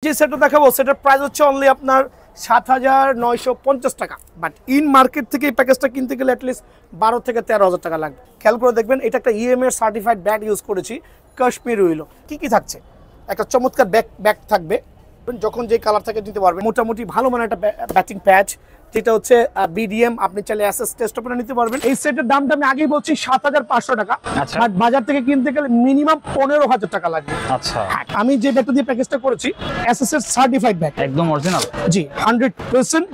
যে সেটটা দেখাবো সেটার প্রাইস হচ্ছে অনলি আপনার ৭,৯৫০ টাকা। বাট ইন মার্কেট থেকে এই প্যাকেজটা কিনতে গেলে অ্যাটলিস্ট ১২ থেকে ১৩,০০০ টাকা লাগবে। খেয়াল করে দেখবেন, এটা একটা ইএমএ সার্টিফাইড ব্যাট ইউজ করেছি, কাশ্মীর উইলো। কি থাকছে, একটা চমৎকার ব্যাগ থাকবে, যখন যে কালার থাকে দিতে পারবেন। মোটামুটি ভালো মানে একটা ব্যাটিং প্যাচ, যেটা হচ্ছে বিডিএম, আপনি চাইলে অ্যাসেস টেস্ট ওপেনে নিতে পারবেন। এই সেটের দামটা আমি আগেই বলছি ৭৫০০ টাকা, বাট বাজার থেকে কিনতে গেলে মিনিমাম ১৫,০০০ টাকা লাগবে। আচ্ছা, আমি যে ব্যাগটা দিয়ে প্যাকেজটা করেছি অ্যাসেস এর সার্টিফাইড ব্যাগ, একদম অরিজিনাল। জি, 100%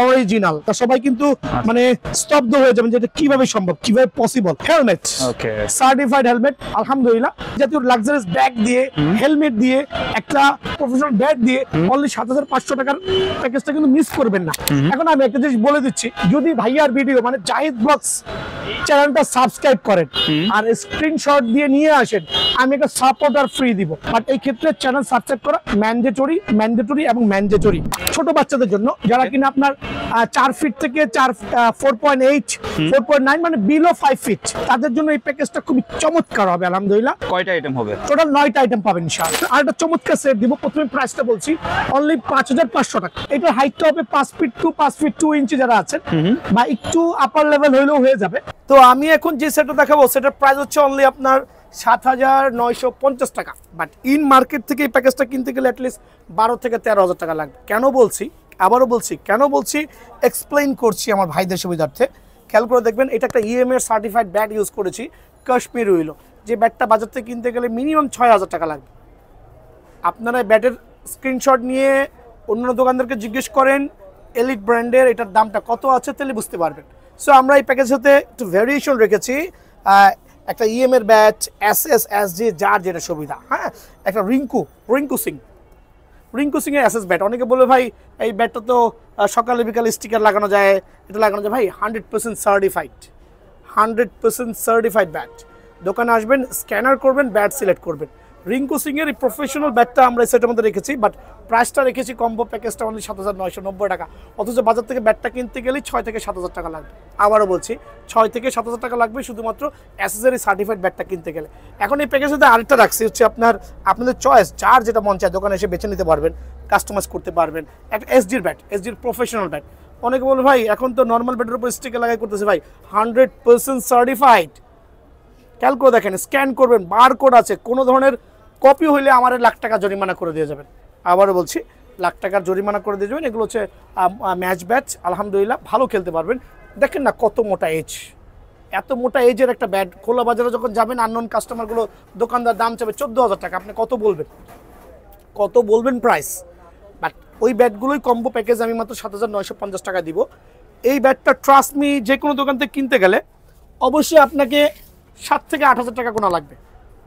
অরিজিনাল। তা সবাই কিন্তু মানে স্তব্ধ হয়ে যাবেন যে এটা কিভাবে সম্ভব, কিভাবে পসিবল। হেলমেট, ওকে, সার্টিফাইড হেলমেট, আলহামদুলিল্লাহ। জাতীয় লাক্সারিয়াস ব্যাগ দিয়ে, হেলমেট দিয়ে, একটা প্রফেশনাল ব্যাগ দিয়ে অনলি ৭৫০০ টাকার প্যাকেজটা কিন্তু মিস করবেন না। এখন আমি একটা জিনিস বলে দিচ্ছি, যদি ভাইয়ার ভিডিও মানে জাহিদ ব্লগস চ্যানেলটা সাবস্ক্রাইব করেন আর স্ক্রিনশট দিয়ে নিয়ে আসেন, আমি একটা সাপোর্টার ফ্রি দিব। বাট এই ক্ষেত্রে চ্যানেল সাবস্ক্রাইব করা ম্যান্ডেটরি এবং ম্যান্ডেটরি ছোট বাচ্চাদের জন্য, যারা কিনা আপনার 4 ফিট থেকে 4.8 4.9 মানে বিলো 5 ফিট, তাদের জন্য এই প্যাকেজটা খুবই চমৎকার হবে। আলহামদুলিল্লাহ। কয়টা আইটেম হবে? টোটাল 9টা আইটেম পাবেন ইনশাআল্লাহ। আর একটা চমৎকার সেট দিব। প্রথমে প্রাইসটা বলছি অনলি ৫৫০০ টাকা। এটার হাইটটা হবে 5 ফিট 2 ইঞ্চি যারা আছেন, বা একটু আপার লেভেল হইলেও হয়ে যাবে। তো আমি এখন যে সেটটা দেখাবো সেটার প্রাইস হচ্ছে অনলি আপনার ৭,৯৫০ টাকা। বাট ইন মার্কেট থেকে এই প্যাকেজটা কিনতে গেলে অ্যাটলিস্ট ১২ থেকে ১৩,০০০ টাকা লাগবে। কেন বলছি, আবারও বলছি কেন বলছি, এক্সপ্লেইন করছি আমার ভাইদের সুবিধার্থে। খেয়াল করে দেখবেন, এটা একটা ইএমএ সার্টিফাইড ব্যাট ইউজ করেছি, কাশ্মীর উইলো। যে ব্যাটটা বাজার থেকে কিনতে গেলে মিনিমাম ৬,০০০ টাকা লাগবে। আপনারা ব্যাটের স্ক্রিনশট নিয়ে অন্য দোকানদারকে জিজ্ঞেস করেন এলিট ব্র্যান্ডের এটার দামটা কত আছে, তাহলে বুঝতে পারবেন। সো আমরা এই প্যাকেজের সাথে একটু ভ্যারিয়েশন রেখেছি, একটা ইএমএর ব্যাট, এসএস, এসজি, যার যেটা সুবিধা। হ্যাঁ, একটা রিঙ্কু সিং এর এসএস ব্যাট। অনেকে বলে ভাই এই ব্যাটটা তো সকালে বিকালে স্টিকার লাগানো যায়, এটা লাগানো যায়। ভাই 100% সার্টিফাইড ব্যাট। দোকানে আসবেন, স্ক্যানার করবেন, ব্যাট সিলেক্ট করবেন। রিঙ্কু সিং এর এই প্রফেশনাল ব্যাটটা আমরা সেটের মধ্যে রেখেছি, বাট প্রাইসটা রেখেছি কম্বো প্যাকেজটা অনলি ৭,৯৯০ টাকা। অথচ বাজার থেকে ব্যাটটা কিনতে গেলেই ৬ থেকে ৭,০০০ টাকা লাগবে। আবারও বলছি, ৬ থেকে 7,০০০ টাকা লাগবে শুধুমাত্র অ্যাসেসরি সার্টিফাইড ব্যাটটা কিনতে গেলে। এখন এই প্যাকেজের সাথে আরেকটা রাখছি, হচ্ছে আপনাদের চয়েস, যার যেটা মন চায় দোকানে এসে বেছে নিতে পারবেন, কাস্টমাইজ করতে পারবেন। একটা এসডির প্রফেশনাল ব্যাট। অনেকে বলে ভাই এখন তো নর্মাল ব্যাটের উপর স্টিকার লাগাই করতেছে। ভাই 100% সার্টিফাইড। খেয়াল করে দেখেন, স্ক্যান করবেন, বারকোড আছে, কোনো ধরনের কপি হইলে আমার লাখ টাকা জরিমানা করে দিয়ে যাবেন। আবারও বলছি, লাখ টাকার জরিমানা করে দিয়ে যাবেন। এগুলো হচ্ছে ম্যাচ ব্যাচ, আলহামদুলিল্লাহ ভালো খেলতে পারবেন। দেখেন না কত মোটা এজ, এত মোটা এজের একটা ব্যাট। খোলা বাজারে যখন যাবেন, আননোন কাস্টমারগুলো, দোকানদার দাম চাবে ১৪,০০০ টাকা। আপনি কত বলবেন প্রাইস? বাট ওই ব্যাটগুলোই কম্বো প্যাকেজ আমি মাত্র ৭,৯৫০ টাকা দিব। এই ব্যাটটা ট্রাস্ট মি, যে কোনো দোকান থেকে কিনতে গেলে অবশ্যই আপনাকে ৭ থেকে ৮,০০০ টাকা গোনা লাগবে।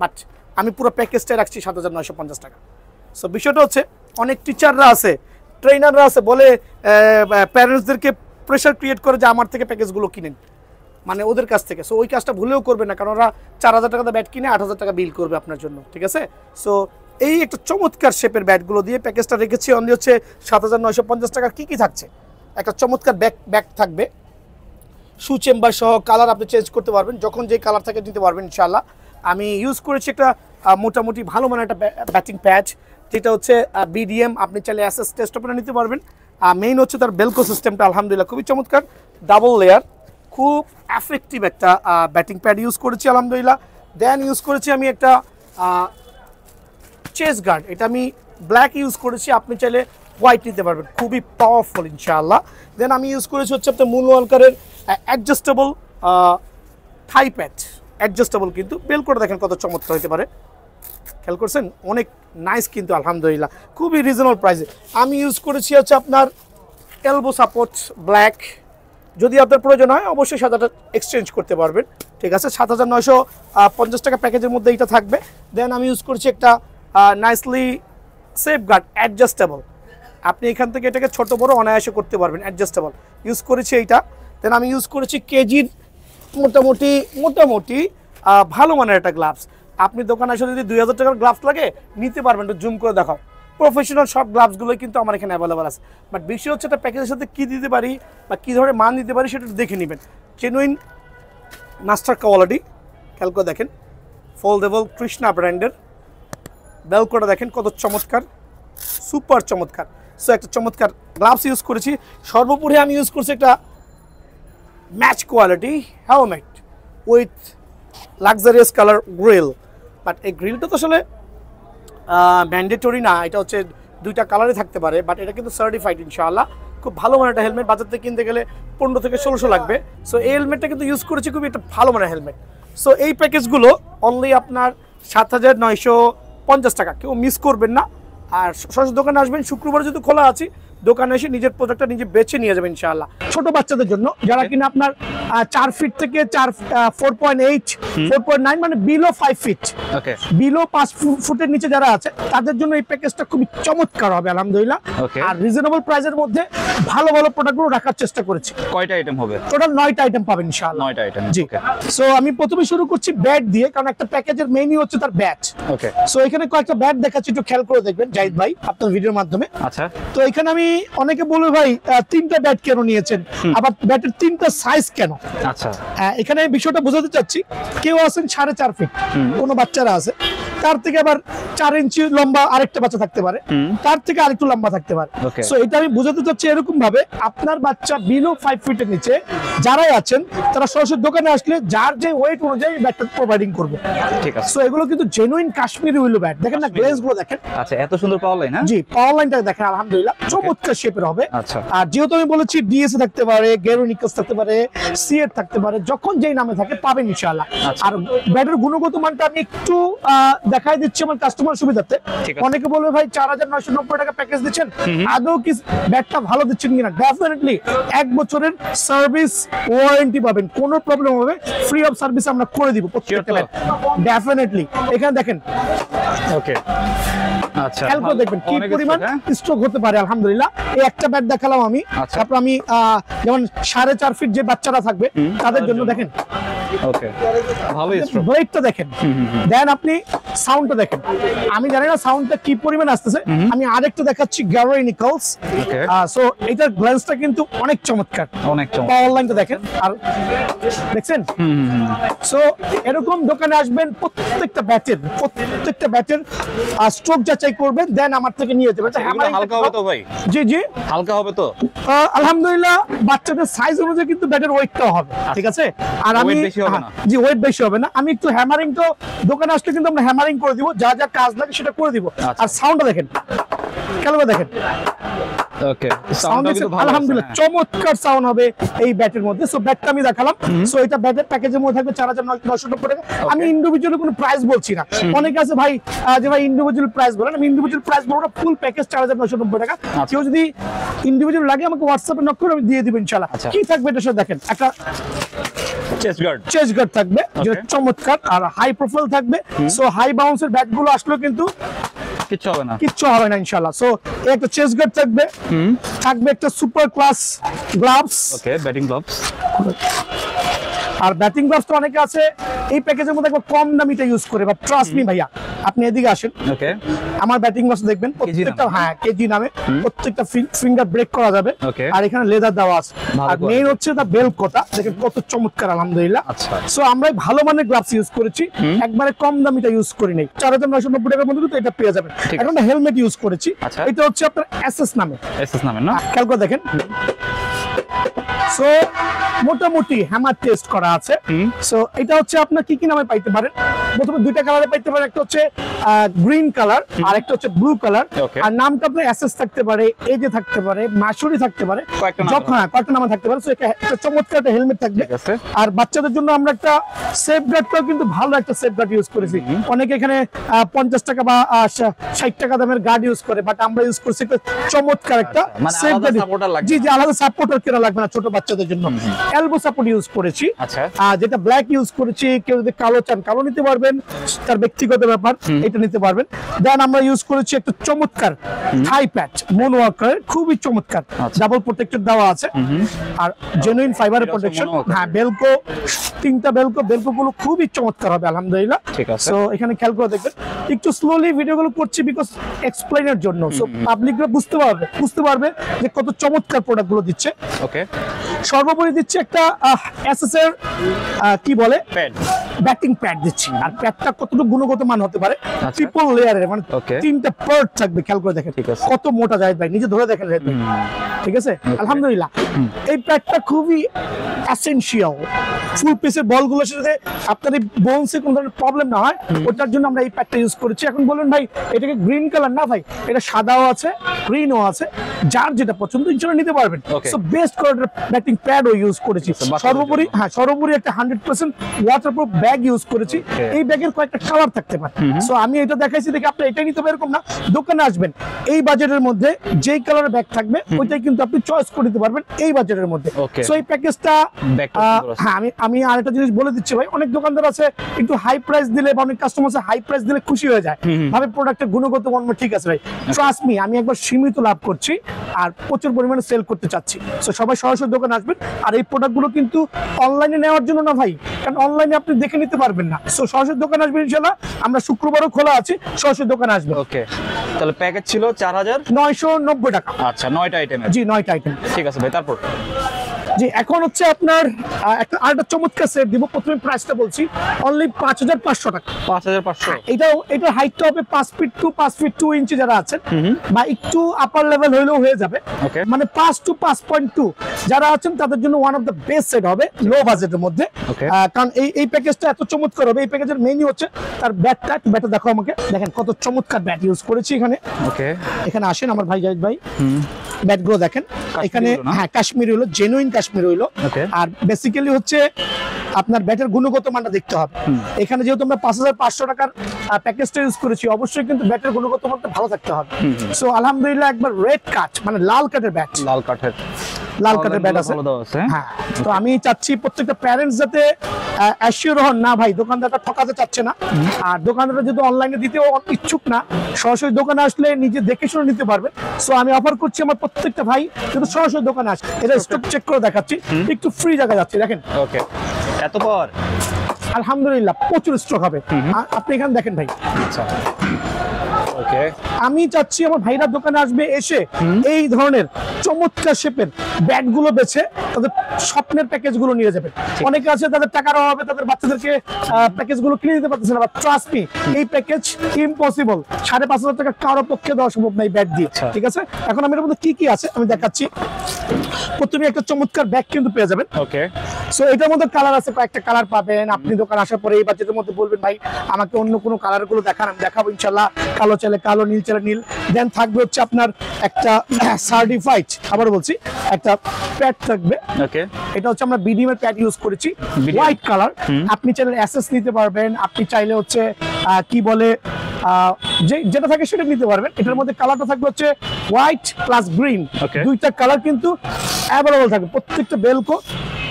বাট আমি পুরো প্যাকেজটাই রাখছি ৭,৯৫০ টাকা। সো বিষয়টা হচ্ছে, অনেক টিচাররা আছে, ট্রেনাররা আছে, বলে প্যারেন্টসদেরকে প্রেশার ক্রিয়েট করে যে আমার থেকে প্যাকেজগুলো কিনেন, মানে ওদের কাছ থেকে। সো ওই কাজটা ভুলেও করবে না, কারণ ওরা ৪,০০০ টাকা ব্যাট কিনে ৮,০০০ টাকা বিল করবে আপনার জন্য, ঠিক আছে? সো এই একটা চমৎকার শেপের ব্যাটগুলো দিয়ে প্যাকেজটা রেখেছি অনলি হচ্ছে ৭,৯৫০ টাকা। কি থাকছে, একটা চমৎকার ব্যাগ থাকবে, শু চেম্বার সহ, কালার আপনি চেঞ্জ করতে পারবেন, যখন যে কালার থাকে দিতে পারবেন ইনশাআল্লাহ। আমি ইউজ করেছি একটা মোটামুটি ভালো মানে একটা ব্যাটিং প্যাচ, যেটা হচ্ছে বিডিএম, আপনি চাইলে অ্যাসেস টেস্ট ওপেনে নিতে পারবেন। মেইন হচ্ছে তার বেলকো সিস্টেমটা, আলহামদুলিল্লাহ খুবই চমৎকার, ডাবল লেয়ার, খুব এফেক্টিভ একটা ব্যাটিং প্যাড ইউজ করেছি আলহামদুলিল্লাহ। দেন ইউজ করেছি আমি একটা চেস গার্ড, এটা আমি ব্ল্যাক ইউজ করেছি, আপনি চাইলে হোয়াইট নিতে পারবেন, খুবই পাওয়ারফুল ইনশাআল্লাহ। দেন আমি ইউজ করেছি হচ্ছে আপনার মুনওয়ালকারের অ্যাডজাস্টেবল থাই প্যাড, অ্যাডজাস্টেবল, কিন্তু বেল করে দেখেন কত চমৎকার হতে পারে। খেয়াল করছেন, অনেক নাইস কিন্তু আলহামদুলিল্লাহ, খুবই রিজনেবল প্রাইসে। আমি ইউজ করেছি হচ্ছে আপনার এলবো সাপোর্ট ব্ল্যাক, যদি আপনার প্রয়োজন হয় অবশ্যই সাদাটা এক্সচেঞ্জ করতে পারবেন, ঠিক আছে? ৭,৯৫০ টাকা প্যাকেজের মধ্যে এটা থাকবে। দেন আমি ইউজ করেছি একটা নাইসলি সেফগার্ড অ্যাডজাস্টেবল, আপনি এখান থেকে এটাকে ছোট বড় অনায়াসে করতে পারবেন, অ্যাডজাস্টেবল ইউজ করেছি এইটা। দেন আমি ইউজ করেছি কেজির মোটামুটি ভালো মানের একটা গ্লাভস। আপনি দোকানে এসে যদি ২,০০০ টাকার গ্লাভস লাগে নিতে পারবেন, একটু জুম করে দেখাও। প্রফেশনাল সব গ্লাভসগুলোই কিন্তু আমার এখানে অ্যাভেলেবল আছে। বাট বিষয় হচ্ছে একটা প্যাকেজের সাথে কী দিতে পারি বা কী ধরনের মান দিতে পারি সেটা দেখে নেবেন। জেনুইন মাস্টার কোয়ালিটি, খেয়াল করে দেখেন, ফোল্ডেবল কৃষ্ণা ব্র্যান্ডের বেলকোটা দেখেন কত চমৎকার, সুপার চমৎকার। সো একটা চমৎকার গ্লাভস ইউজ করেছি। সর্বোপরি আমি ইউজ করছি একটা match quality helmet with luxurious colour grill. But এই গ্রিলটা তো আসলে ম্যান্ডেটরি না, এটা হচ্ছে দুইটা কালারই থাকতে পারে, বাট এটা কিন্তু সার্টিফাইড ইনশাআল্লাহ। খুব ভালো মানের একটা হেলমেট, বাজার থেকে কিনতে গেলে 15 থেকে 1600 লাগবে। সো এই হেলমেটটা কিন্তু ইউজ করেছি, খুবই একটা ভালো মানের হেলমেট। সো এই প্যাকেজগুলো অনলি আপনার 7950 টাকা, কেউ মিস করবেন না। আর সরাসরি দোকানে আসবেন, শুক্রবার যদি খোলা আছি, দোকানে এসে নিজের প্রোডাক্টটা নিজে বেছে নিয়ে যাবেন ইনশাআল্লাহ। ছোট বাচ্চাদের জন্য যারা কিনা আপনার 4 ফিট থেকে 4.8 4.9 মানে বিলো 5 ফিট, বিলো 5 ফুটের নিচে যারা আছে তাদের জন্য এই প্যাকেজটা খুবই চমৎকার হবে আলহামদুলিল্লাহ। আর রিজনেবল প্রাইসের মধ্যে ভালো ভালো প্রোডাক্টগুলো রাখার চেষ্টা করেছি। কয়টা আইটেম হবে? টোটাল 9টা আইটেম পাবেন ইনশাআল্লাহ। 9টা আইটেম, জি। সো আমি প্রথমে শুরু করছি ব্যাট দিয়ে, কারণ একটা প্যাকেজের মেইনই হচ্ছে তার ব্যাট। ওকে। সো এখানে কয়েকটা ব্যাট দেখাচ্ছি, একটু খেয়াল করে দেখবেন জাহিদ ভাই আপনার ভিডিওর মাধ্যমে। আচ্ছা। তো এখানে আমি অনেকে বলবে ভাই 3টা ব্যাট কেন নিয়েছেন, আবার ব্যাটের 3টা সাইজ কেন? আচ্ছা, এখানে বিষয়টা বোঝাতে চাচ্ছি, কেউ আছেন 4.5 ফিট, কোনো বাচ্চারা আছে তার থেকে আবার 4 ইঞ্চি লম্বা আরেকটা বাচ্চা থাকতে পারে, তার থেকে আরেকটু লম্বা থাকতে পারে। সো এটা আমি বোঝাতে চাচ্ছি এরকম ভাবে আপনার বাচ্চা বিলো 5 ফিটের নিচে যারাই আছেন তারা সরাসরি দোকানে আসলে যার যে ওয়েট অনুযায়ী ব্যাটটা প্রোভাইডিং করবে। ঠিক আছে। সো এগুলো কিন্তু জেনুইন কাশ্মীরি উইলো ব্যাট, দেখেন না গ্লেজ গুলো দেখেন। আচ্ছা, এত সুন্দর পাওয়ার লাইন। জি, পাওয়ার লাইনটা দেখেন আলহামদুলিল্লাহ চমৎকার শেপের হবে। আচ্ছা। আর যেহেতু আমি বলেছি ডিএসএ থাকতে পারে, গেরোনিকাস থাকতে পারে, সিএট থাকতে পারে, যখন যেই নামে থাকে পাবেন ইনশাআল্লাহ। আর ব্যাটের গুণগত মানটা আমি একটু দেখাই দিচ্ছি আমার কাস্টমার সুবিধাতে। অনেকে বলবে ভাই 4990 টাকা প্যাকেজ দিচ্ছেন, আদৌ কি ব্যাটটা ভালো দিচ্ছেন কিনা? ডেফিনেটলি 1 বছরের সার্ভিস ওয়ারেন্টি পাবেন, কোনো প্রবলেম হবে ফ্রি অফ সার্ভিস আমরা করে দিব প্রত্যেকটা ব্যাট। ডেফিনেটলি এখানে দেখেন। ওকে। আচ্ছা, খেয়াল করে দেখবেন কি পরিমাণ স্ট্রোক হতে পারে আলহামদুলিল্লাহ। এই একটা ব্যাট দেখালাম আমি। তারপর আমি যেমন 4.5 ফিট যে বাচ্চারা থাকবে তাদের জন্য দেখেন। ওকে, ভালো স্ট্রোক। ব্রেকটা দেখেন, দেন আপনি সাউন্ডটা দেখেন। আমি জানি না সাউন্ডটা কি পরিমাণ আসতেছে, আমি আরেকটা দেখাচ্ছি গ্যারোই নিকলস। সো এটার গ্ল্যান্সটা কিন্তু অনেক চমৎকার, অনেক চমৎকার। পাওয়ার লাইনটা দেখেন, আর দেখছেন। সো এরকম দোকানে আসবেন, প্রত্যেকটা ব্যাটের স্ট্রোক যাচাই করবেন, দেন আমার থেকে নিয়ে যাবেন। হালকা হবে তো ভাই? জি জি, হালকা হবে তো আলহামদুলিল্লাহ। বাচ্চাদের সাইজ অনুযায়ী কিন্তু ব্যাটের ওয়েটটাও হবে, ঠিক আছে। আর আমি জি, ওয়েট বেশি হবে না। আমি একটু হ্যামারিং, তো দোকানে আসলে কিন্তু আমরা হ্যামারিং করে দিব, যা যা কাজ লাগে সেটা করে দিব। আর সাউন্ডটা দেখেন, খেয়াল করে দেখেন। ওকে, আলহামদুলিল্লাহ চমৎকার সাউন্ড হবে এই ব্যাটের মধ্যে। সো ব্যাটটা আমি দেখালাম। সো এটা ব্যাটের প্যাকেজের মধ্যে থাকবে 4990 টাকা। আমি ইন্ডিভিজুয়ালি কোনো প্রাইস বলছি না। অনেকে আছে ভাই যে ভাই ইন্ডিভিজুয়াল প্রাইস বলেন, আমি ইন্ডিভিজুয়াল প্রাইস বলবো না, ফুল প্যাকেজ 4990 টাকা। কেউ যদি ইন্ডিভিজুয়াল লাগে আমাকে হোয়াটসঅ্যাপে নক করে আমি দিয়ে দিব ইনশাআল্লাহ। কি থাকবে এটার সাথে দেখেন, একটা চেস্ট গার্ড থাকবে যেটা চমৎকার, আর হাই প্রোফাইল থাকবে। সো হাই বাউন্সের ব্যাটগুলো আসলেও কিন্তু কিচ্ছু হবে না ইনশাআল্লাহ। সো একটা চেস্ট গার্ড থাকবে, থাকবে একটা সুপার ক্লাস গ্লাভস। ওকে, ব্যাটিং গ্লাভস। আর ব্যাটিং গ্লাভস তো অনেকে আছে এই প্যাকেজের মধ্যে একবার কম দামিটা ইউজ করে, বাট ট্রাস্ট মি ভাইয়া, আপনি এদিকে আসেন। ওকে, আমার ব্যাটিং গ্লাভস দেখবেন প্রত্যেকটা কেজি নামে, প্রত্যেকটা ফিঙ্গার ব্রেক করা যাবে। আর এখানে লেদার দেওয়া আছে। আর মেইন হচ্ছে দা বেল্টটা দেখেন কত চমৎকার আলহামদুলিল্লাহ। সো আমরা ভালো মানের গ্লাভস ইউজ করেছি, একবারে কম দামিটা ইউজ করি নাই। 4990 টাকার মধ্যে কিন্তু এটা পেয়ে যাবেন। এখন হেলমেট ইউজ করেছি, এটা হচ্ছে আপনার এসএস নামে না, খেয়াল করে দেখেন। সো মোটামুটি হ্যামার টেস্ট করা আছে। সো এটা হচ্ছে আপনার কি কি নামে পাইতে পারেন? প্রথমে দুইটা কালারে পাইতে পারেন, একটা হচ্ছে গ্রিন কালার আর একটা হচ্ছে ব্লু কালার। আর নামটা আপনার এসএস থাকতে পারে, এজে থাকতে পারে, মাসুরি থাকতে পারে, যখন কয়েকটা নামে থাকতে পারে। সো একটা চমৎকার একটা হেলমেট থাকবে। আর বাচ্চাদের জন্য আমরা একটা সেফ গার্ডটাও কিন্তু ভালো একটা সেফ গার্ড ইউজ করেছি। অনেকে এখানে 50 টাকা বা 60 টাকা দামের গার্ড ইউজ করে, বাট আমরা ইউজ করছি একটা চমৎকার একটা সেফ গার্ড। জি জি, আলাদা সাপোর্টার কেনা লাগবে না ছোট বাচ্চাদের জন্য। এলবো সাপোর্ট ইউজ করেছি, যেটা ব্ল্যাক ইউজ করেছি। কেউ যদি কালো চান কালো নিতে পারবেন, তার ব্যক্তিগত ব্যাপার, এটা নিতে পারবেন। দেন আমরা ইউজ করেছি একটা চমৎকার থাই প্যাচ মুন ওয়াকারের, খুবই চমৎকার, ডাবল প্রোটেক্টর দেওয়া আছে আর জেনুইন ফাইবারের প্রোটেকশন। হ্যাঁ, বেলকো, 3টা বেলকো গুলো খুবই চমৎকার হবে আলহামদুলিল্লাহ। সো এখানে খেয়াল করে দেখবেন, একটু স্লোলি ভিডিওগুলো করছি বিকজ এক্সপ্লেইনের জন্য। সো পাবলিকরা বুঝতে পারবে যে কত চমৎকার প্রোডাক্ট গুলো দিচ্ছে। ওকে, সর্বোপরি দিচ্ছি একটা এসএস এর কি বলে প্যাড ব্যাটিং প্যাড দিচ্ছি। আর প্যাডটা কতটুকু গুণগত মান হতে পারে, আচ্ছা। ট্রিপল লেয়ারের, মানে Okay. 3টা পার্ট থাকবে, খেয়াল করে দেখেন ঠিক আছে। কত মোটা জাহিদ ভাই, নিজে ধরে দেখেন জাহিদ ভাই। ঠিক আছে, আলহামদুলিল্লাহ। এই প্যাডটা খুবই এসেনশিয়াল, ফুল পিসের বলগুলোর সাথে আপনার এই বোনসে কোনো ধরনের প্রবলেম না হয়, ওটার জন্য আমরা এই প্যাডটা ইউজ করেছি। এখন বলবেন ভাই এটাকে গ্রিন কালার, না ভাই এটা সাদাও আছে গ্রিনও আছে, যার যেটা পছন্দ ইনশাআল্লাহ নিতে পারবেন। Okay. সো বেস্ট কোয়ালিটির ব্যাটিং প্যাডও ইউজ করেছি। সর্বোপরি সর্বোপরি একটা 100% ওয়াটারপ্রুফ ব্যাগ ইউজ করেছি। এই ব্যাগের কয়েকটা কালার থাকতে পারে। সো আমি এটা দেখাইছি দেখে আপনি এটাই নিতে পারবেন এরকম না, দোকানে আসবেন এই বাজেটের মধ্যে যেই কালারের ব্যাগ থাকবে ওইটাই কিন্তু আপনি চয়েস করে নিতে পারবেন এই বাজেটের মধ্যে। Okay. সো এই প্যাকেজটা হ্যাঁ, আমি আরেকটা জিনিস বলে দিচ্ছি ভাই, অনেক দোকানদার আছে একটু হাই প্রাইস দিলে বা অনেক কাস্টমার আছে হাই প্রাইস দিলে খুশি হয়ে যায়, ভাবে প্রোডাক্টের গুণগত মান ঠিক আছে ভাই। ট্রাস্ট মি, আমি একবার সীমিত লাভ করছি আর প্রচুর পরিমাণে সেল করতে চাচ্ছি। সো সবাই সরাসরি দোকানে আসবেন। আর এই প্রোডাক্টগুলো কিন্তু অনলাইনে নেওয়ার জন্য না ভাই, কারণ অনলাইনে আপনি দেখে নিতে পারবেন না। সো সরাসরি দোকানে আসবেন ইনশাআল্লাহ, আমরা শুক্রবারও খোলা আছি, সরাসরি দোকানে আসবেন। ওকে, তাহলে প্যাকেজ ছিল 4990 টাকা। আচ্ছা, 9টা আইটেমের। জি, 9টা আইটেম। ঠিক আছে ভাই, তারপর জি, এখন হচ্ছে আপনার একটা আরেকটা চমৎকার সেট দিব। প্রথমে প্রাইসটা বলছি, অনলি 5500 টাকা। 5500। এটার হাইটটা হবে 5 ফিট 2 ইঞ্চি যারা আছেন, বা একটু আপার লেভেল হইলেও হয়ে যাবে, Okay. মানে 5 to 5.2 যারা আছেন তাদের জন্য one of the best set হবে লো বাজেটের মধ্যে। Okay. কারণ এই প্যাকেজটা এত চমৎকার হবে। এই প্যাকেজের মেইনই হচ্ছে তার ব্যাটটা। ব্যাটটা দেখো আমাকে, দেখেন কত চমৎকার ব্যাট ইউজ করেছি এখানে। ওকে, এখানে আসেন আমার ভাই জাহিদ ভাই, ব্যাটগুলো দেখেন এখানে। হলো না? হ্যাঁ, কাশ্মীরি হলো, জেনুইন কাশ্মীরি হলো। Okay. আর বেসিক্যালি হচ্ছে আপনার ব্যাটের গুণগত মানটা দেখতে হবে। এখানে যেহেতু আমরা 5500 টাকার প্যাকেজটা ইউজ করেছি, অবশ্যই কিন্তু ব্যাটের গুণগত মানটা ভালো থাকতে হবে। সো আলহামদুলিল্লাহ একবার রেড কাট, মানে লাল কাটের ব্যাট, লাল কাঠের ব্যাট আছে। ভালো দেওয়া আছে। হ্যাঁ, তো আমি চাচ্ছি প্রত্যেকটা প্যারেন্টস যাতে অ্যাসিওর হন, না ভাই দোকানদারটা ঠকাতে চাচ্ছে না। আর দোকানদাররা যদি অনলাইনে দিতেও ইচ্ছুক না, সরাসরি দোকানে আসলে নিজে দেখে শুনে নিতে পারবেন। সো আমি অফার করছি আমার প্রত্যেকটা ভাই যদি সরাসরি দোকানে আসে, এটা স্টক চেক করে দেখাচ্ছি, একটু ফ্রি জায়গা যাচ্ছে দেখেন। ওকে, এত পাওয়ার আলহামদুলিল্লাহ প্রচুর স্টক হবে। আপনি এখানে দেখেন ভাই। আচ্ছা, ওকে, আমি চাচ্ছি আমার ভাইরা দোকানে আসবে, এসে এই ধরনের চমৎকার শেপের ব্যাগগুলো বেছে তাদের স্বপ্নের প্যাকেজগুলো নিয়ে যাবে। অনেকে আছে তাদের টাকার অভাবে তাদের বাচ্চাদেরকে প্যাকেজগুলো কিনে দিতে পারতেছে না, বাট ট্রাস্ট মি এই প্যাকেজ ইম্পসিবল। 5500 টাকা কারো পক্ষে দেওয়া সম্ভব নাই ব্যাগ দিয়ে। আচ্ছা। ঠিক আছে, এখন আমি এর মধ্যে কি কি আছে আমি দেখাচ্ছি। প্রথমে একটা চমৎকার ব্যাগ কিন্তু পেয়ে যাবেন। ওকে, সো এটার মধ্যে কালার আছে, কয়েকটা কালার পাবেন। আপনি দোকান আসার পরে এই বাজেটের মধ্যে বলবেন ভাই আমাকে অন্য কোনো কালার গুলো দেখান, আমি দেখাবো ইনশাল্লাহ। কালো চাইলে কালো, নীল চাইলে নীল। দেন থাকবে হচ্ছে আপনার একটা সার্টিফাইড, আবার বলছি একটা প্যাড থাকবে। ওকে, এটা হচ্ছে আমরা বিডিএম এর প্যাড ইউজ করেছি, BDM হোয়াইট কালার। আপনি চাইলে এসএস নিতে পারবেন, আপনি চাইলে হচ্ছে কি বলে যেটা থাকে সেটা নিতে পারবেন। এটার মধ্যে কালারটা থাকবে হচ্ছে হোয়াইট প্লাস গ্রিন, Okay. দুইটা কালার কিন্তু অ্যাভেলেবল থাকবে। প্রত্যেকটা বেলকো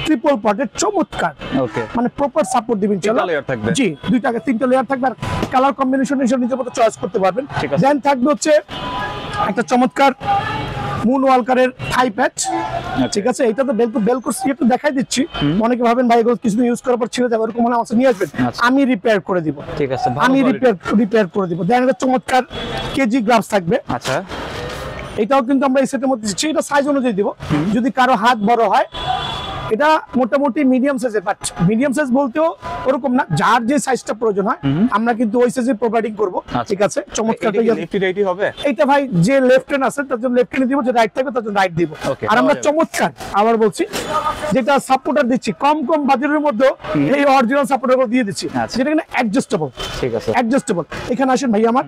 ট্রিপল পার্টের চমৎকার, ওকে, মানে প্রপার সাপোর্ট দিবেন ইনশাআল্লাহ। লেয়ার থাকবে। জি, 3টা লেয়ার থাকবে। আর কালার কম্বিনেশন হিসেবে নিজের মতো চয়েস করতে পারবেন। ঠিক আছে। দেন থাকবে হচ্ছে একটা চমৎকার মুন ওয়ালকারের থাই প্যাচ। ঠিক আছে, এটা তো বেলকো একটু দেখাই দিচ্ছি। অনেকে ভাবেন ভাই এগুলো কিছুদিন ইউজ করার পর ছিঁড়ে যাবে, এরকম হলে আমার নিয়ে আসবেন, আচ্ছা। আমি রিপেয়ার করে দিব। ঠিক আছে, আমি রিপেয়ার করে দিব। দেন একটা চমৎকার কেজি গ্লাভস থাকবে। আচ্ছা, এটাও কিন্তু আমরা এই সেটের মধ্যে দিচ্ছি, এটা সাইজ অনুযায়ী দিব। যদি কারো হাত বড় হয়, এটা মোটামুটি মিডিয়াম সাইজের, বাট মিডিয়াম সাইজ বলতেও ওরকম না, যার যে সাইজটা প্রয়োজন হয় আমরা কিন্তু ওই সাইজে প্রোভাইডিং করব। ঠিক আছে, চমৎকার। লেফটি রাইটই হবে। এইটা ভাই যে লেফট হ্যান্ড আছে তার জন্য লেফট হ্যান্ড দিব, যে রাইট থাকবে তার জন্য রাইট দিব। Okay, আর আমরা পাওয়া যাবে। চমৎকার আবার বলছি যেটা সাপোর্টার দিচ্ছি কম বাজেটের মধ্যে, এই অরিজিনাল সাপোর্টার দিয়ে দিচ্ছি, আচ্ছা। যেটা কিনা অ্যাডজাস্টেবল। ঠিক আছে, অ্যাডজাস্টেবল। এখানে আসেন ভাই আমার,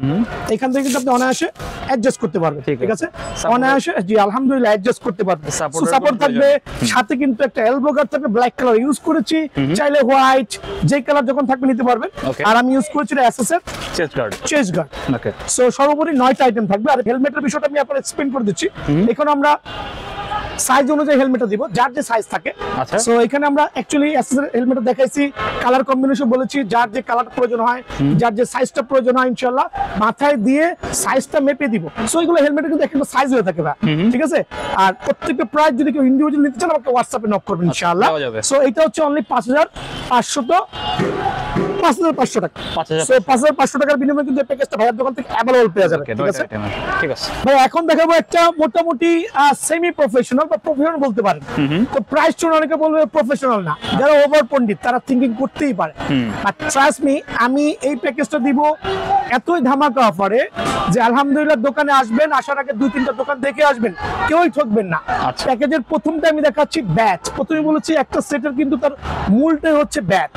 এখান থেকে কিন্তু আপনি অনায়াসে অ্যাডজাস্ট করতে পারবেন। ঠিক ঠিক আছে। আছে, অনায়াসে জি আলহামদুলিল্লাহ অ্যাডজাস্ট করতে পারবেন। Supporter সাপোর্ট কোনো থাকবে, প্রয়োজন সাথে কিন্তু একটা এলবো গার্ড থাকবে, ব্ল্যাক কালার ইউজ করেছি, চাইলে হোয়াইট যে কালার যখন থাকবে নিতে পারবেন। Okay. আর আমি ইউজ করেছি এসএস এর chest guard. Chest guard. Okay, so সর্বোপরি 9টা আইটেম থাকবে। আর হেলমেটের বিষয়টা আমি আপনার এক্সপ্লেইন করে দিচ্ছি। এখন আমরা সাইজ অনুযায়ী হেলমেটটা দিব, যার যে সাইজ থাকে। আচ্ছা। সো এখানে আমরা অ্যাকচুয়ালি এসএস এর হেলমেটটা দেখাইছি, কালার কম্বিনেশন বলেছি, যার যে কালার প্রয়োজন হয়, যার যে সাইজটা প্রয়োজন হয় ইনশাআল্লাহ মাথায় দিয়ে সাইজটা মেপে দিব। সো এগুলো হেলমেটে কিন্তু একটা সাইজ হয়ে থাকে, ঠিক আছে। আর প্রত্যেকটা প্রাইস যদি কেউ ইন্ডিভিজুয়াল নিতে চান আমাকে হোয়াটসঅ্যাপে নক করবেন ইনশাআল্লাহ। দেওয়া যাবে। সো এটা হচ্ছে অনলি 5500 5,500 টাকা। 5,500 সো 5,500 টাকার বিনিময়ে কিন্তু এই প্যাকেজটা ভাইয়ের দোকান থেকে অ্যাভেলেবল পেয়ে যাবে। ঠিক আছে ঠিক আছে ভাই, এখন দেখাবো একটা মোটামুটি সেমি প্রফেশনাল বা প্রফেশনাল বলতে পারেন। তো প্রাইস শুনে অনেকে বলবে প্রফেশনাল না, যারা ওভার পন্ডিত তারা থিঙ্কিং করতেই পারে। বাট ট্রাস্ট মি, আমি এই প্যাকেজটা দিব এতই ধামাকা অফারে যে আলহামদুলিল্লাহ দোকানে আসবেন, আসার আগে 2-3টা দোকান দেখে আসবেন, কেউই ঠকবেন না। প্যাকেজের প্রথমটা আমি দেখাচ্ছি ব্যাট। প্রথমে বলেছি একটা সেটের কিন্তু তার মূলটাই হচ্ছে ব্যাট।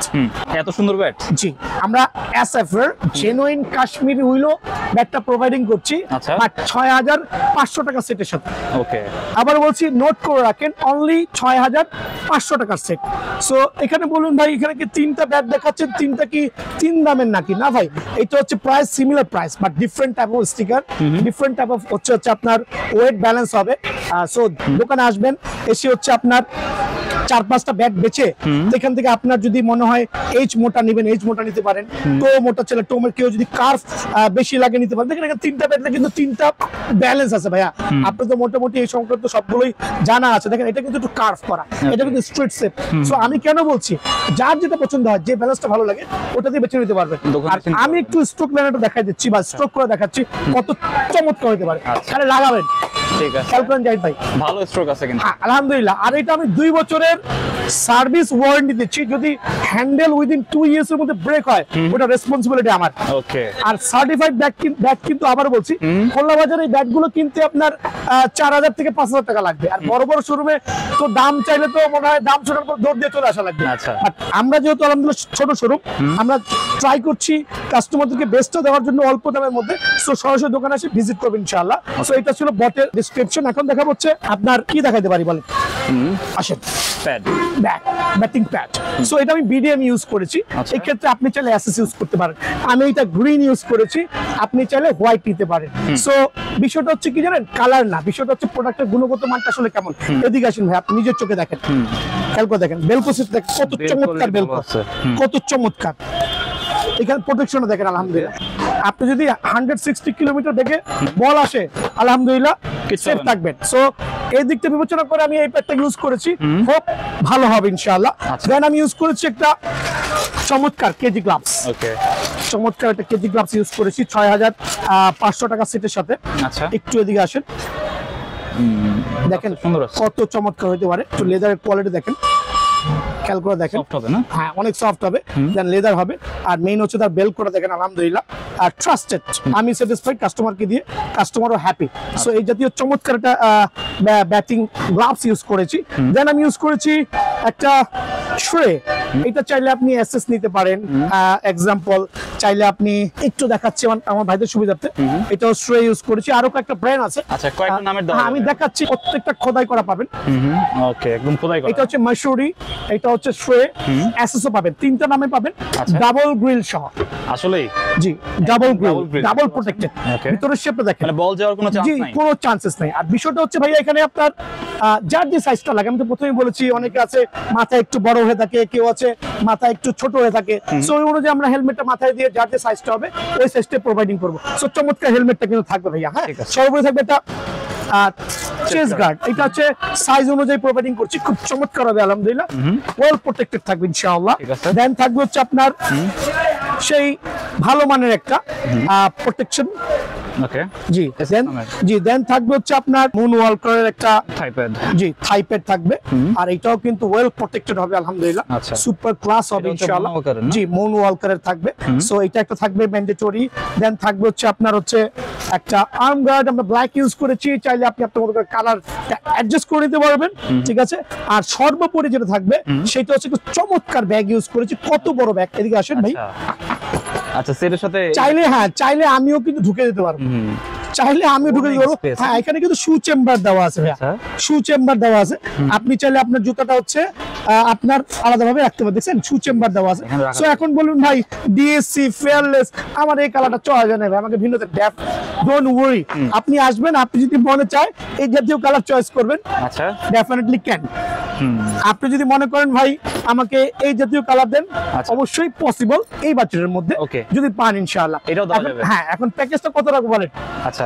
এত সুন্দর ব্যাট। জি, আমরা এসএফ এর জেনুইন কাশ্মীরি উইলো ব্যাটটা প্রোভাইডিং করছি, বাট 6,500 টাকা সেটের সাথে। ওকে, আবার বলছি নোট করে রাখেন, অনলি 6,500 টাকার সেট। সো এখানে বলুন ভাই, এখানে কি 3টা ব্যাট দেখাচ্ছেন, 3টা কি 3 দামের নাকি? না ভাই, এটা হচ্ছে price similar price, but different type of sticker, different type of হচ্ছে আপনার ওয়েট ব্যালেন্স হবে। সো দোকানে আসবেন, এসে হচ্ছে আপনার 4-5টা ব্যাট বেচে এখান থেকে আপনার যদি মনে হয় এইচ মোটা নেবেন, এইচ মোটা নিতে পারেন, টো মোটা ছেলে টোমের, কেউ যদি কার্ভ বেশি লাগে নিতে পারেন। দেখেন এখানে 3টা ব্যাটে কিন্তু 3টা ব্যালেন্স আছে ভাইয়া। আপনি তো মোটামুটি এই সংক্রান্ত সবগুলোই জানা আছে। দেখেন এটা কিন্তু একটু কার্ভ করা, এটা কিন্তু স্ট্রেট শেপ। সো আমি কেন বলছি, যার যেটা পছন্দ হয়, যে ব্যালেন্সটা ভালো লাগে ওটা দিয়ে বেছে নিতে পারবেন। আর আমি একটু স্ট্রোক লাইনটা দেখাই দিচ্ছি বা স্ট্রোক করে দেখাচ্ছি কত চমৎকার হতে পারে। তাহলে লাগাবেন, ঠিক আছে, খেয়াল করেন জাহিদ ভাই, ভালো স্ট্রোক আছে কিন্তু। আলহামদুলিল্লাহ। আর এটা আমি 2 বছরের সার্ভিস ওয়ারেন্টি দিচ্ছি। যদি হ্যান্ডেল উইদিন 2 ইয়ার্স এর মধ্যে ব্রেক হয়, ওটা রেসপন্সিবিলিটি আমার। ওকে, আর সার্টিফাইড ব্যাট কিন্তু আবার বলছি, খুলনা বাজারে এই ব্যাটগুলো কিনতে আপনার 4,000 থেকে 5,000 টাকা লাগবে। আর বড় বড় শোরুমে তো দাম চাইলে তো মনে হয় দাম শোনার পর দৌড় দিয়ে চলে আসা লাগবে। বাট আমরা যেহেতু আলহামদুলিল্লাহ ছোট শোরুম, আমরা ট্রাই করছি কাস্টমারদেরকে বেস্টটা দেওয়ার জন্য অল্প দামের মধ্যে। সো সরাসরি দোকানে এসে ভিজিট করবেন ইনশাআল্লাহ। সো এটা ছিল বটের ডেসক্রিপশন। এখন দেখা হচ্ছে আপনার কি দেখাইতে পারি বলেন? আসেন, প্যাড, ব্যাটিং প্যাড। সো এটা আমি বিডিএম ইউজ করেছি। এই ক্ষেত্রে আপনি চাইলে এসএস ইউজ করতে পারেন। আমি এটা গ্রিন ইউজ করেছি, আপনি চাইলে হোয়াইট নিতে পারেন। সো বিষয়টা হচ্ছে কি জানেন, কালার না, বিষয়টা হচ্ছে প্রোডাক্টের গুণগত মানটা আসলে কেমন। এদিকে আসেন ভাই, আপনি নিজের চোখে দেখেন, খেয়াল করে দেখেন বেলকো সেট দেখেন, কত চমৎকার বেলকো, কত চমৎকার। এখানে প্রোটেকশন দেখেন আলহামদুলিল্লাহ। আপনি যদি 160 কিলোমিটার বেগে বল আসে, আলহামদুলিল্লাহ সেফ থাকবেন। সো এই দিকটা বিবেচনা করে আমি এই প্যাডটা ইউজ করেছি, খুব ভালো হবে ইনশাআল্লাহ। দেন আমি ইউজ করেছি একটা চমৎকার কেজি গ্লাভস। ওকে, চমৎকার একটা কেজি গ্লাভস ইউজ করেছি 6,500 টাকা সেটের সাথে। আচ্ছা, একটু এদিকে আসেন, দেখেন সুন্দর কত চমৎকার হতে পারে। একটু লেদারের কোয়ালিটি দেখেন, খেয়াল করে দেখেন, সফট হবে না? হ্যাঁ, অনেক সফট হবে, দেন লেদার হবে। আর মেইন হচ্ছে তার বেল্ট করে দেখেন আলহামদুলিল্লাহ। আর ট্রাস্টেড, আমি স্যাটিসফাইড, কাস্টমারকে দিয়ে কাস্টমারও হ্যাপি। সো এই জাতীয় চমৎকার একটা ব্যাটিং গ্লাভস ইউজ করেছি। দেন আমি ইউজ করেছি একটা ট্রে। এটা চাইলে আপনি এসএস নিতে পারেন। এক্সাম্পল চাইলে আপনি একটু দেখাচ্ছি আমার ভাইদের সুবিধার্থে, এটাও ট্রে ইউজ করেছি। আরো কয়েকটা ব্র্যান্ড আছে। আচ্ছা, কয়েকটা নামের দাও। আমি দেখাচ্ছি, প্রত্যেকটা খোদাই করা পাবেন। ওকে, একদম খোদাই করা। এটা হচ্ছে মাশুরি, এটা হচ্ছে ট্রে, এসএসও পাবেন, 3টা নামে পাবেন, ডাবল গ্রিল সহ। আসলেই জি, ডাবল গ্রিল, ডাবল প্রোটেক্টেড। ভিতরের শেপটা দেখেন, মানে বল যাওয়ার কোনো চান্স জি, নাই, কোনো চান্সেস নাই। আর বিষয়টা হচ্ছে ভাই, এখানে আপনার যার যে সাইজটা লাগে, আমি তো প্রথমেই বলেছি অনেকে আছে মাথা একটু বড় হয়ে থাকে, কেউ আছে মাথা একটু ছোট হয়ে থাকে। সো ওই অনুযায়ী আমরা হেলমেটটা মাথায় দিয়ে যার যে সাইজটা হবে ওই সাইজটা প্রোভাইডিং করবো। সো চমৎকার হেলমেটটা কিন্তু থাকবে ভাইয়া। হ্যাঁ, সর্বোপরি থাকবে এটা চেস্ট গার্ড। এটা হচ্ছে সাইজ অনুযায়ী প্রোভাইডিং করছি, খুব চমৎকার হবে আলহামদুলিল্লাহ। ওয়েল প্রোটেক্টেড থাকবে ইনশাআল্লাহ। দেন থাকবে হচ্ছে আপনার সেই ভালো মানের একটা প্রোটেকশন। ওকে, জি, দেন থাকবে হচ্ছে আপনার মুন ওয়ালকারের একটা থাই প্যাড। জি, থাই প্যাড থাকবে। আর এটাও কিন্তু ওয়েল প্রোটেক্টেড হবে আলহামদুলিল্লাহ, সুপার ক্লাস হবে ইনশাআল্লাহ। জি, মুন ওয়ালকারের থাকবে। সো এটা একটা থাকবে ম্যান্ডেটরি। দেন থাকবে হচ্ছে আপনার হচ্ছে একটা আর্ম গার্ড, আমরা ব্ল্যাক ইউজ করেছি, চাইলে আপনি আপনার মতো করে কালার অ্যাডজাস্ট করে নিতে পারবেন। ঠিক আছে। আর সর্বোপরি যেটা থাকবে সেটা হচ্ছে চমৎকার ব্যাগ ইউজ করেছি। কত বড় ব্যাগ, এদিকে আসেন ভাই। আচ্ছা, সেটার সাথে চাইলে, হ্যাঁ চাইলে আমিও কিন্তু ঢুকে দিতে পারবো, চাইলে আমিও ঢুকে দিতে পারবো। হ্যাঁ, এখানে কিন্তু শু চেম্বার দেওয়া আছে, শু চেম্বার দেওয়া আছে। আপনি চাইলে আপনার জুতাটা হচ্ছে আপনার আলাদাভাবে রাখতে পারেন। দেখছেন শু চেম্বার দেওয়া আছে। সো এখন বলুন ভাই, ডিএসসি ফেয়ারলেস, আমার এই কালারটা চয়েস হয় না ভাই, আমাকে ভিন্নতে ড্যাপ, ডোন্ট ওয়ারি। আপনি আসবেন, আপনি যদি মনে চায় এই জাতীয় কালার চয়েস করবেন, আচ্ছা ডেফিনেটলি ক্যান। আপনি যদি মনে করেন ভাই আমাকে এই জাতীয় কালার দেন, অবশ্যই পসিবল এই বাজেটের মধ্যে যদি পান ইনশাআল্লাহ। হ্যাঁ, এখন প্যাকেজটা কত রাখবো বলেন? আচ্ছা,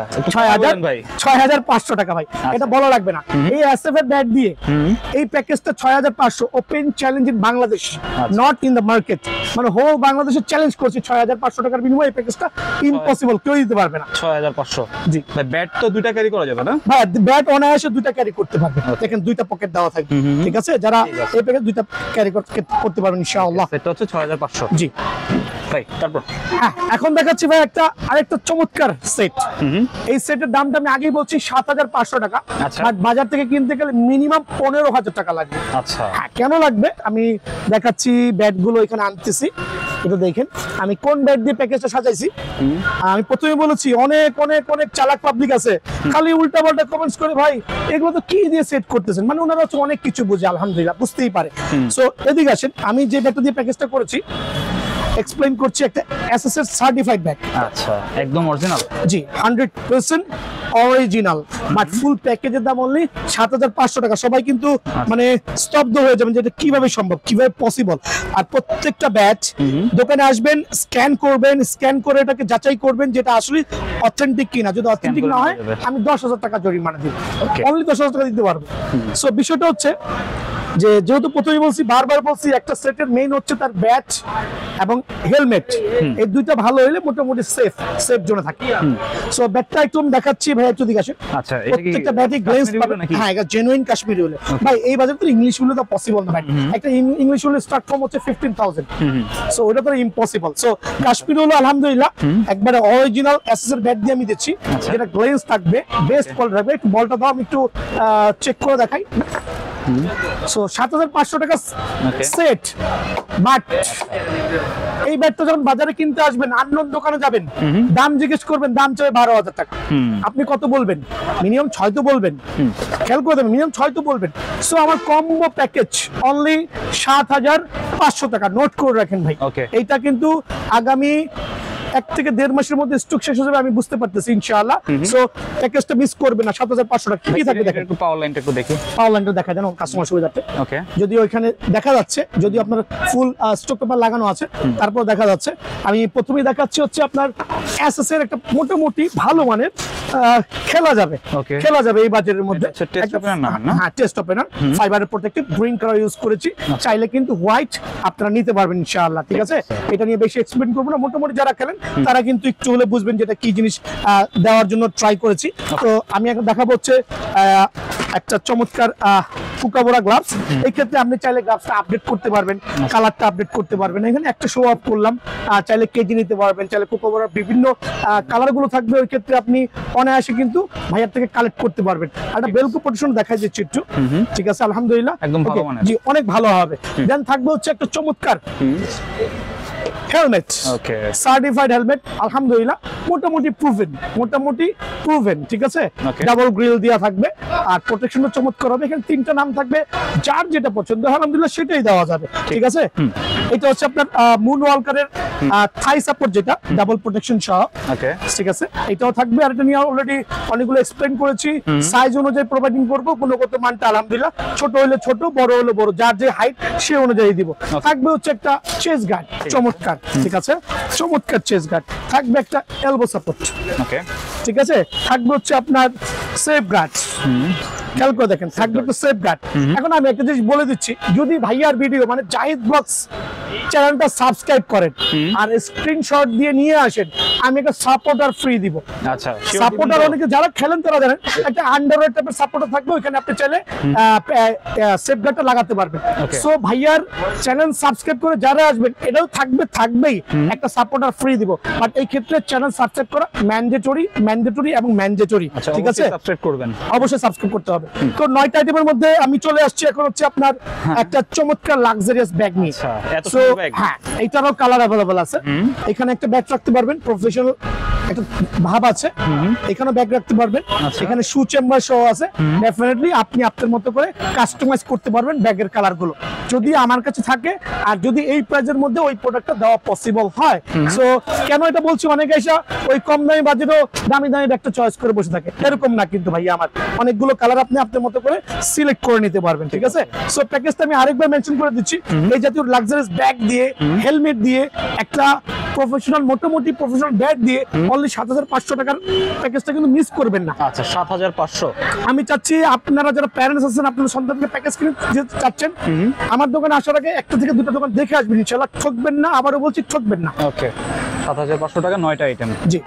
6,500 টাকা ভাই, এটা বলা লাগবে না। এই এসএফ এর ব্যাট দিয়ে এই প্যাকেজটা 6,500, open challenge in Bangladesh, not in the market, মানে হোল বাংলাদেশে চ্যালেঞ্জ করছি। 6500 টাকার বিনিময়ে এই প্যাকেজটা ইম্পসিবল, কেউ দিতে পারবে না। 6500। জি ভাই ব্যাট তো দুইটা ক্যারি করা যাবে না? ভাই ব্যাট অনায়াসে দুইটা ক্যারি করতে পারবে, দেখেন দুইটা পকেট দেওয়া থাকবে, ঠিক আছে? যারা এই প্যাকেজ দুইটা ক্যারি করতে পারবেন ইনশাআল্লাহ। এটা হচ্ছে 6500। জি ভাই তারপর এখন দেখাচ্ছি ভাই আরেকটা চমৎকার সেট। এই সেটের দামটা আমি আগেই বলছি 7500 টাকা, আচ্ছা। বাট বাজার থেকে কিনতে গেলে মিনিমাম 15000 টাকা লাগবে। আচ্ছা কেন লাগবে আমি দেখাচ্ছি, ব্যাট গুলো এখানে আনতেছি, এটা দেখেন আমি কোন ব্যাট দিয়ে প্যাকেজটা সাজাইছি। আমি প্রথমে বলেছি অনেক অনেক অনেক চালাক পাবলিক আছে, খালি উল্টা পাল্টা কমেন্টস করে, ভাই এগুলো তো কি দিয়ে সেট করতেছেন, মানে ওনারা হচ্ছে অনেক কিছু বুঝে, আলহামদুলিল্লাহ বুঝতেই পারে। সো এদিকে আসেন, আমি যে ব্যাটটা দিয়ে প্যাকেজটা করেছি এক্সপ্লেইন করছি। একটা এসএসএর সার্টিফাইড ব্যাগ, আচ্ছা একদম অরিজিনাল। জি 100% অরিজিনাল, বাট ফুল প্যাকেজের দাম অনলি 7500 টাকা। সবাই কিন্তু মানে স্তব্ধ হয়ে যাবেন যে এটা কিভাবে সম্ভব, কিভাবে পসিবল। আর প্রত্যেকটা ব্যাচ দোকানে আসবেন, স্ক্যান করবেন, স্ক্যান করে এটাকে যাচাই করবেন যেটা আসলে অথেন্টিক কিনা। যদি অথেন্টিক না হয় আমি 10000 টাকা জরিমানা দিব, অনলি 10000 টাকা দিতে পারবো। সো বিষয়টা হচ্ছে যে যেহেতু প্রথমেই বলছি, বারবার বলছি, একটা সেটের মেইন হচ্ছে তার ব্যাচ এবং হেলমেট, এই দুইটা ভালো হলে মোটামুটি সেফ জোনে থাকে। সো ব্যাটটা একটু আমি দেখাচ্ছি ভাই, একটু দিকে আসেন। আচ্ছা এটা কি প্রত্যেকটা ব্যাটই গ্লেজ পাবেন। হ্যাঁ এটা জেনুইন কাশ্মীরি উল। ভাই এই বাজারে তো ইংলিশ উল তো পসিবল না ভাই, একটা ইংলিশ উল স্টার্ট ফ্রম হচ্ছে 15000। সো ওটা তো ইম্পসিবল। সো কাশ্মীরি উল আলহামদুলিল্লাহ একবারে অরিজিনাল এসএস এর ব্যাট দিয়ে আমি দিচ্ছি, যেটা গ্লেজ থাকবে, বেস্ট কোয়ালিটি থাকবে। একটু বলটা দাও, আমি একটু চেক করে দেখাই। সো 7500 টাকা সেট, বাট এই ব্যাটটা যখন বাজারে কিনতে আসবেন, আননোন দোকানে যাবেন, দাম জিজ্ঞেস করবেন, দাম চাই 12000 টাকা। আপনি কত বলবেন? মিনিমাম 6 তো বলবেন, খেয়াল করে দেবেন, মিনিমাম 6 তো বলবেন। সো আমার কম্বো প্যাকেজ অনলি 7500 টাকা, নোট করে রাখেন ভাই। এইটা কিন্তু আগামী 1 থেকে 1.5 মাসের মধ্যে স্টক শেষ হয়ে যাবে, আমি বুঝতে পারতেছি ইনশাআল্লাহ। সো প্যাকেজটা মিস করবে না। 7500 টাকা কি থাকবে দেখেন, একটু পাওয়ার লাইনটা একটু দেখি। পাওয়ার লাইনটা দেখা দেন কাস্টমার সুবিধাতে। ওকে, যদি ওইখানে দেখা যাচ্ছে, যদি আপনার ফুল স্টক পেপার লাগানো আছে, তারপর দেখা যাচ্ছে। আমি প্রথমেই দেখাচ্ছি হচ্ছে আপনার এসএস এর একটা মোটামুটি ভালো মানের খেলা যাবে, এই বাজারের মধ্যে। হ্যাঁ টেস্ট ওপেনার, ফাইবারের প্রোটেক্টিভ, গ্রিন কালার ইউজ করেছি। চাইলে কিন্তু হোয়াইট আপনারা নিতে পারবেন ইনশাআল্লাহ, ঠিক আছে? এটা নিয়ে বেশি এক্সপ্লেইন করবো না, মোটামুটি যারা খেলেন তারা কিন্তু একটু হলে বুঝবেন যেটা কি জিনিস দেওয়ার জন্য ট্রাই করেছি। তো আমি এখন দেখাবো হচ্ছে একটা চমৎকার কুকাবোরা গ্লাভস। এই ক্ষেত্রে আপনি চাইলে গ্লাভসটা আপডেট করতে পারবেন, কালারটা আপডেট করতে পারবেন। এখানে একটা শো অফ করলাম, চাইলে কেজি নিতে পারবেন, চাইলে কুকাবোরার বিভিন্ন কালার গুলো থাকবে। ওই ক্ষেত্রে আপনি অনায়াসে কিন্তু ভাইয়ার থেকে কালেক্ট করতে পারবেন। একটা বেলকো পজিশন দেখাই দিচ্ছি একটু, ঠিক আছে? আলহামদুলিল্লাহ একদম ভালো মানের, জি অনেক ভালো হবে। দেন থাকবে হচ্ছে একটা চমৎকার হেলমেট, সার্টিফাইড হেলমেট, আলহামদুলিল্লাহ মোটামুটি প্রুভেন, ঠিক আছে? ডাবল গ্রিল দেওয়া থাকবে, আর প্রোটেকশনও চমৎকার হবে। এখানে 3টা নাম থাকবে, যার যেটা পছন্দ আলহামদুলিল্লাহ সেটাই দেওয়া যাবে, ঠিক আছে? এটা হচ্ছে আপনার মুন ওয়ালকারের থাই সাপোর্ট, যেটা ডাবল প্রোটেকশন সহ, ঠিক আছে? এটাও থাকবে। আর এটা নিয়ে অলরেডি অনেকগুলো এক্সপ্লেইন করেছি। সাইজ অনুযায়ী প্রোভাইডিং করবো, গুণগত মানটা আলহামদুলিল্লাহ ছোট হলে ছোট, বড় হলে বড়, যার যে হাইট সে অনুযায়ী দিব। থাকবে হচ্ছে একটা চেস্ট গার্ড, চমৎকার, ঠিক আছে? চমৎকার চেস্ট গার্ড থাকবে, একটা এলবো সাপোর্ট, ঠিক আছে? থাকবে হচ্ছে আপনার সেফ গার্ড, খেয়াল করে দেখেন, থাকবে একটা সেফ গার্ড। এখন আমি একটা জিনিস বলে দিচ্ছি, যদি ভাইয়ার ভিডিও মানে জাহিদ ব্লগস চ্যানেলটা সাবস্ক্রাইব করেন আর স্ক্রিনশট দিয়ে নিয়ে আসেন, আমি একটা সাপোর্টার ফ্রি দিব। আচ্ছা, সাপোর্টার অনেকে যারা খেলেন তারা জানেন, একটা আন্ডারওয়্যার টাইপের সাপোর্টার থাকবে, ওখানে আপনি চাইলে সেফ গার্ডটা লাগাতে পারবেন। সো ভাইয়ার চ্যানেল সাবস্ক্রাইব করে যারা আসবেন, এটাও থাকবেই একটা সাপোর্টার ফ্রি দিব। বাট এই ক্ষেত্রে চ্যানেল সাবস্ক্রাইব করা ম্যান্ডেটরি এবং ম্যান্ডেটরি, ঠিক আছে? সাবস্ক্রাইব করবেন, অবশ্যই সাবস্ক্রাইব করতে হবে। তো 9টা আইটেমের মধ্যে আমি চলে আসছি এখন হচ্ছে আপনার একটা চমৎকার লাক্সারিয়াস ব্যাগ নিয়ে। সো হ্যাঁ, এইটারও কালার अवेलेबल আছে। এখানে একটা ব্যাগ রাখতে পারবেন, প্রফেশনাল একটা ভাব আছে। এখানে ব্যাগ রাখতে পারবেন, এখানে শু চেম্বার সহ আছে। ডেফিনেটলি আপনি আপনার মতো করে কাস্টমাইজ করতে পারবেন ব্যাগের কালার গুলো, যদি আমার কাছে থাকে, আর যদি এই প্রাইজের মধ্যে ওই প্রোডাক্টটা দেওয়া পসিবল হয়। সো কেন এটা বলছি, অনেকে এসে ওই কম দামি বাজেটও দামি ব্যাগটা চয়েস করে বসে থাকে, এরকম না কিন্তু ভাই। আমার অনেকগুলো কালার আপনি আপনার মতো করে সিলেক্ট করে নিতে পারবেন, ঠিক আছে? সো প্যাকেজটা আমি আরেকবার মেনশন করে দিচ্ছি, এই জাতীয় লাক্সারিয়াস ব্যাগ ব্যাগ দিয়ে, হেলমেট দিয়ে, একটা প্রফেশনাল মোটামুটি প্রফেশনাল ব্যাট দিয়ে অনলি 7,500 টাকার প্যাকেজটা কিন্তু মিস করবেন না। আচ্ছা 7,500। আমি চাচ্ছি আপনারা যারা প্যারেন্টস আছেন, আপনার সন্তানকে প্যাকেজ কিনে দিতে চাচ্ছেন, আমার দোকানে আসার আগে একটা থেকে দুটো দোকান দেখে আসবেন, ইনশাআল্লাহ ঠকবেন না। আবারও বলছি, ঠকবেন না। ওকে, 7,500 টাকা 9টা আইটেম। জি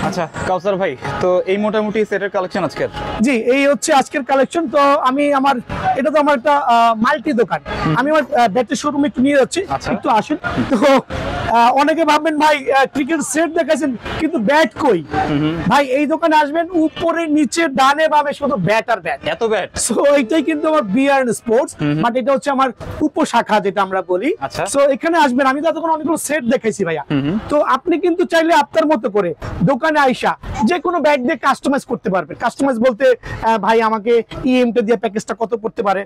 আচ্ছা কাউসার ভাই, তো এই মোটামুটি সেটের কালেকশন আজকের। জি, এই হচ্ছে আজকের কালেকশন। তো আমি এটা তো আমার একটা মাল্টি দোকান, আমি আমার ব্যাটের শোরুমে একটু নিয়ে যাচ্ছি, আচ্ছা। একটু আসেন। তো অনেকে ভাববেন ভাই ক্রিকেট সেট দেখাচ্ছেন কিন্তু ব্যাট কই। ভাই এই দোকানে আসবেন, উপরে নিচে ডানে বামে শুধু ব্যাট আর ব্যাট। এত ব্যাট? সো এইটাই কিন্তু আমার বিআর স্পোর্টস, বাট এটা হচ্ছে আমার উপশাখা যেটা আমরা বলি। আচ্ছা। সো এখানে আসবেন, আমি তো এতক্ষণ অনেকগুলো সেট দেখাইছি ভাইয়া। তো আপনি কিন্তু চাইলে আপনার মতো করে দোকানে আইসা যে কোনো ব্যাট দিয়ে কাস্টমাইজ করতে পারবেন। কাস্টমাইজ বলতে ভাই আমাকে ইএমটা দিয়ে প্যাকেজটা কত পড়তে পারে,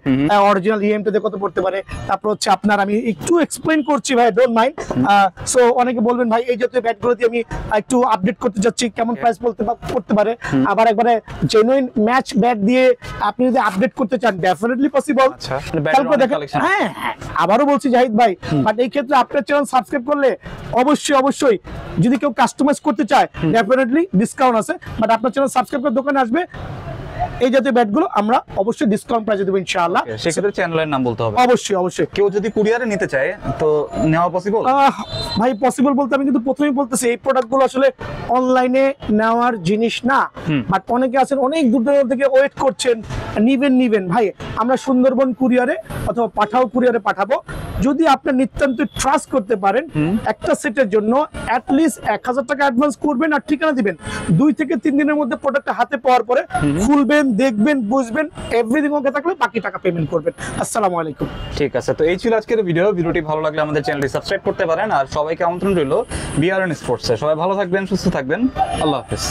অরিজিনাল ইএমটা দিয়ে কত পড়তে পারে, তারপর হচ্ছে আপনার আমি একটু এক্সপ্লেইন করছি ভাই, ডোন্ট মাইন্ড। সো অনেকে বলবেন ভাই এই জাতীয় ব্যাটগুলো দিয়ে আমি একটু আপডেট করতে যাচ্ছি, কেমন প্রাইস পড়তে পারে। আবার একবারে জেনুইন ম্যাচ ব্যাট দিয়ে আপনি যদি আপডেট করতে চান, ডেফিনেটলি পসিবল। আচ্ছা, ব্যাটের অনেক কালেকশন। হ্যাঁ, আবারও বলছি জাহিদ ভাই, বাট এই ক্ষেত্রে আপনার চ্যানেল সাবস্ক্রাইব করলে অবশ্যই যদি কেউ কাস্টমাইজ করতে চায় ডেফিনেটলি ডিসকাউন্ট আছে। বাট আপনার চ্যানেল সাবস্ক্রাইব করে দোকানে আসবে, এই জাতীয় ব্যাটগুলো আমরা অবশ্যই ডিসকাউন্ট প্রাইসে দেব ইনশাআল্লাহ। সেক্ষেত্রে চ্যানেলের নাম বলতে হবে। অবশ্যই। কেউ যদি কুরিয়ারে নিতে চায় তো নেওয়া পসিবল? ভাই পসিবল বলতে আমি কিন্তু প্রথমেই বলতেছি, এই প্রোডাক্টগুলো আসলে অনলাইনে নেওয়ার জিনিস না। বাট অনেকে আছেন অনেক দূর দূরান্ত থেকে ওয়েট করছেন, নিবেন ভাই, আমরা সুন্দরবন কুরিয়ারে অথবা পাঠাও কুরিয়ারে পাঠাবো। যদি আপনার নিতান্ত ট্রাস্ট করতে পারেন, একটা সেটের জন্য অ্যাটলিস্ট 1,000 টাকা অ্যাডভান্স করবেন আর ঠিকানা দিবেন। 2 থেকে 3 দিনের মধ্যে প্রোডাক্টটা হাতে পাওয়ার পরে খুলবেন, দেখবেন, বুঝবেন, এভরিথিং ওকে থাকলে বাকি টাকা পেমেন্ট করবেন। আসসালামু আলাইকুম। ঠিক আছে, তো এই ছিল আজকের ভিডিওটি ভালো লাগলে আমাদের চ্যানেলটি সাবস্ক্রাইব করতে পারেন। আর সবাইকে আমন্ত্রণ রইল বিআরএন স্পোর্টসে। সবাই ভালো থাকবেন, সুস্থ থাকবেন, আল্লাহ হাফেজ।